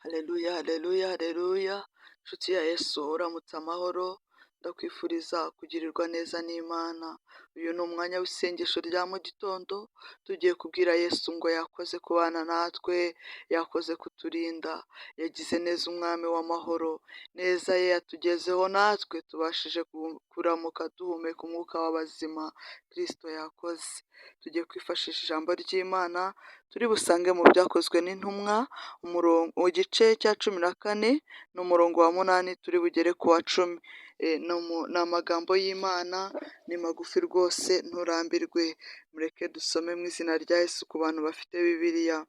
Haleluya, haleluya, haleluya. Nshuti ya Yesu uramutse amahoro, ndakwifuriza kugirirwa neza n'Imana. Uyu ni umwanya w'isengesho rya mu gitondo, tugiye kubwira Yesu ngo yakoze kubana natwe, yakoze kuturinda, yagize neza umwami w'amahoro, neza ye yatugezeho natwe tubashije kuramuka duhumeka umwuka w'abazima, Kristo yakoze. Tugiye kwifashisha ijambo ry'Imana, turi busange mu byakozwe n'intumwa, igice cya 14 n'umurongo wa 8 turi bugere ku wa 10. Ni amagambo y'Imana, ni magufi rwose nturambirwe. Mureke dusome mu izina rya Yesu ku bantu bafite Bibiliya.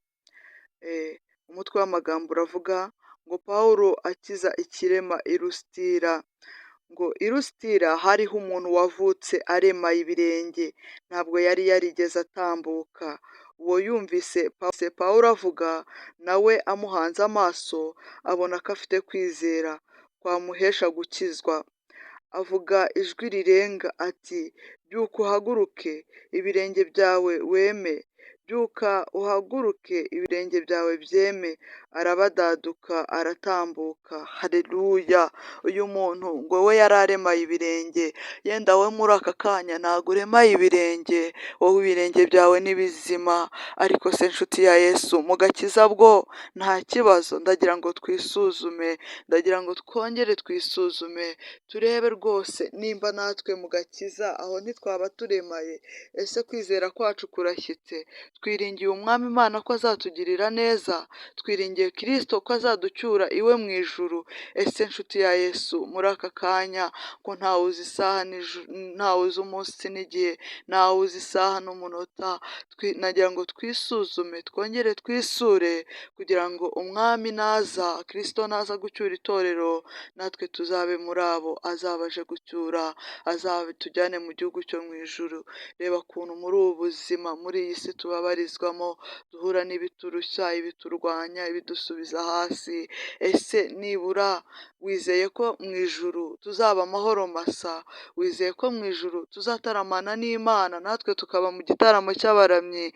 Umutwe w'amagambo uravuga ngo Pawulo akiza ikirema i Lusitira. Ngo i Lusitira hariho umuntu wavutse aremaye ibirenge, ntabwo yari yarigeze atambuka. Uwo yumvise Pawulo avuga, nawe amuhanze amaso abona ko afite kwizera kwamuhesha gukizwa. Avuga ijwi rirenga ati, byuka uhaguruke, ibirenge byawe weme. Byuka uhaguruke, ibirenge byawe byeme. Arabadaduka aratambuka. Haleluya. Uyu muntu ngo we yari aremaye ibirenge, yenda we muri aka kanya ntabwo uremaye ibirenge, wowe ibirenge byawe ni bizima. Ariko se nshuti ya Yesu, mu gakiza bwo nta kibazo. Ndagira ngo twisuzume, ndagira ngo twongere twisuzume, turebe rwose nimba natwe mu gakiza aho ntitwaba turemaye. Ese kwizera kwacu kurashyitse? Twiringiye umwami Imana ko azatugirira neza, twiringiye Kristo ko azaducyura iwe mu ijuru. Ese nshuti ya Yesu, muri aka kanya ko ntawe uzi isaha, ntawe uzi umunsi n'igihe, ntawe uzi isaha n'umunota, nagira ngo twisuzume, twongere twisure, kugira ngo umwami naza, Kristo naza gucyura itorero, natwe tuzabe muri abo azabaje gucyura, azatujyane mu gihugu cyo mu ijuru. Reba ukuntu muri ubu buzima, muri iyi si tubabarizwamo, duhura n'ibiturushya, ibiturwanya, ibidusubiza hasi. Ese nibura wizeye ko mu ijuru tuzaba amahoro masa? Wizeye ko mu ijuru tuzataramana n'Imana, natwe tukaba mu gitaramo cy'abaramyi?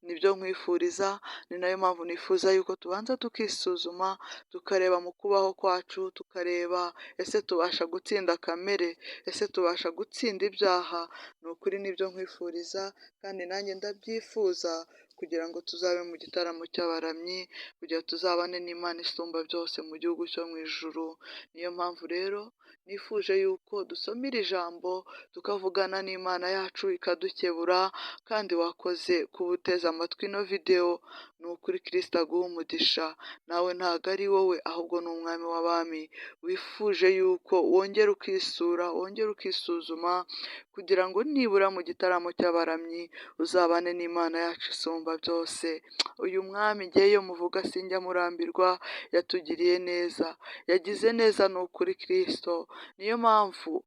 Nibyo nkwifuriza, ni nayo mpamvu nifuza yuko tubanza tukisuzuma, tukareba mu kubaho kwacu, tukareba ese tubasha gutsinda kamere, ese tubasha gutsinda ibyaha. Ni ukuri nibyo nkwifuriza, kandi nanjye ndabyifuza, kugira ngo tuzabe mu gitaramo cy'abaramyi, kugira tuzabane n'Imana isumba byose mu gihugu cyo mu ijuru. Niyo mpamvu rero nifuje yuko dusoma iri jambo, tukavugana n'Imana yacu ikadukebura. Kandi wakoze kuba uteze amatwi ino video, ni ukuri Kristo aguha umugisha. Nawe ntago ari wowe, ahubwo ni umwami w'abami wifuje yuko wongera ukisura, wongera ukisuzuma, kugira ngo nibura mu gitaramo cy'abaramyi uzabane n'Imana yacu isumba byose. Uyu mwami ngeyo muvuga sinjya murambirwa, yatugiriye neza, yagize neza, ni ukuri Kristo. Niyo mpamvu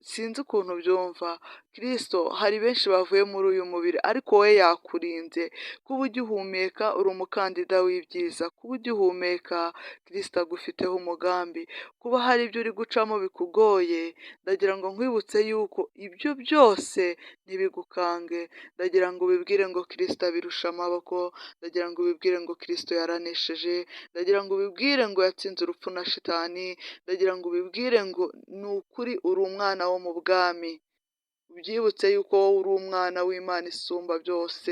sinzi ukuntu byumva, Kristo hari benshi bavuye muri uyu mubiri, ariko we yakurinze. Kuba ugihumeka uri umukandida w'ibyiza, kuba ugihumeka Kristo agufiteho umugambi. Kuba hari ibyo uri gucamo bikugoye, ndagira ngo nkwibutse yuko ibyo byose ntibigukange. Ndagira ngo ubibwire ngo Kristo abirusha amaboko, ndagira ngo ubibwire ngo Kristo yaranesheje, ndagira ngo ubibwire ngo yatsinze urupfu na shitani, ndagira ngo ubibwire ngo ni ukuri uri umwana wo mu bwami. Ubyibutse yuko wowe uri umwana w'Imana isumba byose.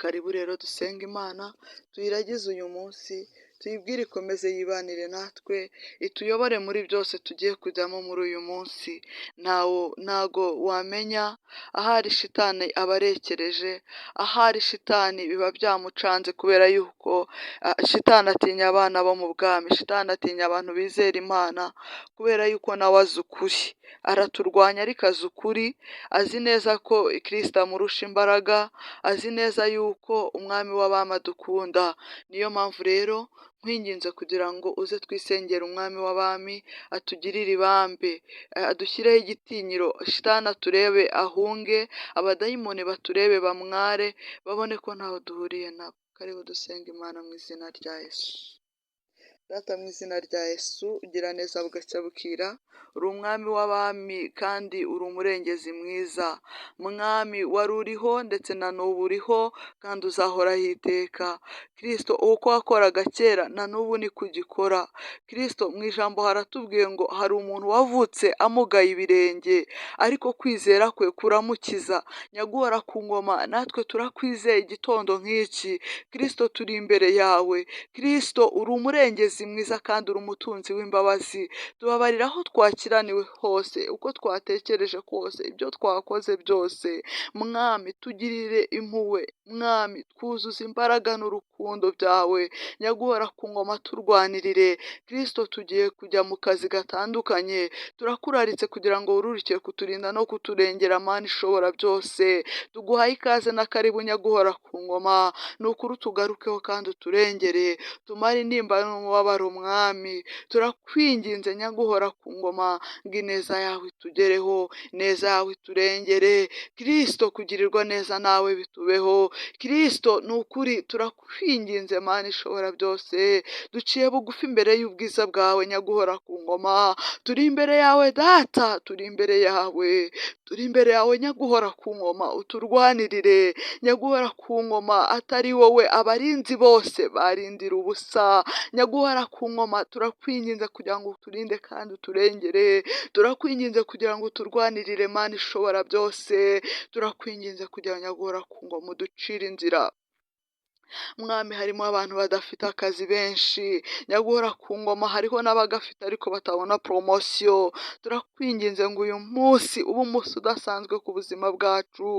Karibu rero dusenga Imana, tuyiragize uyu munsi, tuyibwire ikomeze yibanire natwe, ituyobore muri byose tugiye kujyamo muri uyu munsi. Ntago wamenya ahari shitani aba arekereje, ahari shitani biba byamucanze, kubera yuko shitani atinya abana bo mu bwami, shitani atinya abantu bizera Imana, kubera yuko nawe azi ukuri. Araturwanya ariko azi ukuri, azi neza ko Kristo amurusha imbaraga, azi neza yuko umwami w'abami adukunda. Niyo mpamvu rero nkwinginze kugira ngo uze twisengera umwami w'abami, atugirire ibambe, adushyireho igitinyiro, shitani aturebe ahunge, abadayimoni baturebe bamware, babone ko ntaho duhuriye nabo. Karibu dusenga Imana mu izina rya Yesu. Data mu izina rya Yesu ugira neza bugacya bukira, uri umwami w'abami kandi uri umurengezi mwiza, mwami wari uriho ndetse na n'ubu uriho kandi uzahoraho iteka. Kristo uko wakoraga kera na n'ubu ni kugikora. Kristo mu ijambo haratubwiye ngo hari umuntu wavutse amugaye ibirenge ariko kwizera kwe kuramukiza. Nyaguhora ku ngoma natwe turakwizeye igitondo nk'iki. Kristo turi imbere yawe. Kristo uri umurengezi mwiza kandi uri umutunzi w'imbabazi. Tubabarira aho twakiraniwe hose, uko twatekereje kose, ibyo twakoze byose. Mwami tugirire impuhwe, mwami twuzuze imbaraga n'urukundo byawe. Nyaguhora ku ngoma turwanirire. Kristo tugiye kujya mu kazi gatandukanye, turakuraritse kugira ngo wururike kuturinda no kuturengera, Mana ishobora byose. Tuguhaye ikaze na karibu Nyaguhora ku ngoma, ni ukuri utugarukeho kandi uturengere, tumare intimba n'umubabaro mwami. Turakwinginze Nyaguhora ku ngoma ngo ineza yawe itugereho, ineza yawe iturengere. Kristo kugirirwa neza nawe bitubeho. Kristo ni ukuri turakwinginze Mana ishobora byose, duciye bugufi imbere y'ubwiza bwawe Nyaguhora ku ngoma. Turi imbere yawe Data, turi imbere yawe, turi imbere yawe Nyaguhora ku ngoma, uturwanirire. Nyaguhora ku ngoma, atari wowe abarinzi bose barindira ubusa. Nyaguhora ku ngoma turakwinginze kugira ngo uturinde kandi uturengere. Turakwinginze kugira ngo uturwanirire Mana ishobora byose. Turakwinginze kugira ngo Nyaguhora ku ngoma uducire inzira. Mwami harimo abantu badafite akazi benshi, Nyaguhora ku ngoma hariho n'abagafite ariko batabona poromosiyo. Turakwinginze ngo uyu munsi ube umunsi udasanzwe ku buzima bwacu.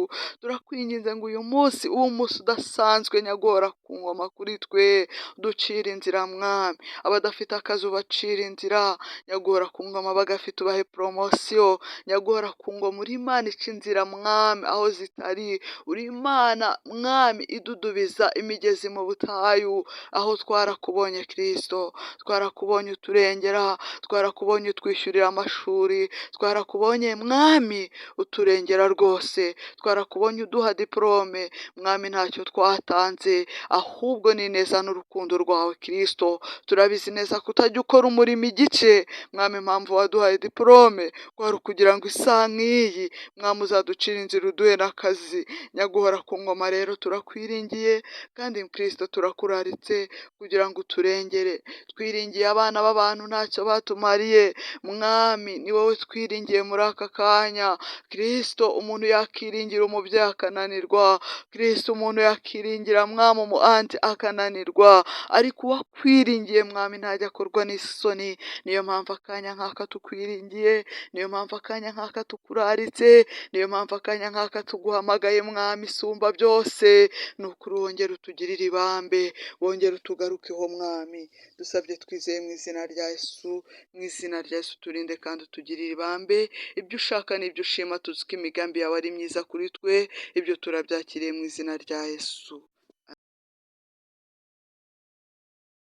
Turakwinginze ngo uyu munsi ube umunsi udasanzwe Nyaguhora ku ngoma kuri twe. Ducire inzira Mwami, abadafite akazi ubacire inzira. Nyaguhora ku ngoma abagafite ubahe poromosiyo. Nyaguhora ku ngoma uri Imana ica inzira Mwami aho zitari. Uri Imana Mwami idudubiza imigezi mu butayu. Aho twarakubonye Kristo, twarakubonye uturengera, twarakubonye utwishyurira amashuri, twarakubonye Mwami uturengera rwose, twarakubonye uduha diporome Mwami, ntacyo twatanze ahubwo ni neza n'urukundo rwawe Kristo. Turabizi neza kutajya ukora umurimo igice Mwami, impamvu waduhaye diporome kwari ukugira ngo isaha nk'iyi Mwami uzaducira inzira uduhe n'akazi. Nyaguhora ku ngoma rero turakwiringiye kandi Kristo turakuraritse kugira ngo uturengere. Twiringiye abana b'abantu ntacyo batumariye Mwami, ni wowe twiringiye muri aka kanya. Kristo umuntu yakiringira umubyeyi akananirwa, Kristo umuntu yakiringira Mwami umuanti akananirwa, ariko uwakwiringiye Mwami ntajya akorwa n'isoni. Niyo mpamvu akanya nk'aka tukwiringiye, niyo mpamvu akanya nk'aka tukuraritse, niyo mpamvu akanya nk'aka tuguhamagaye Mwami isumba byose. Ni ukuri wongere utugirire ibambe, wongere utugarukeho Mwami. Dusabye twizeye mu izina rya Yesu, mu izina rya Yesu turinde kandi utugirire ibambe. Ibyo ushaka n'ibyo ushima tuzi ko imigambi yawe ari myiza kuri twe, ibyo turabyakiriye mu izina rya Yesu.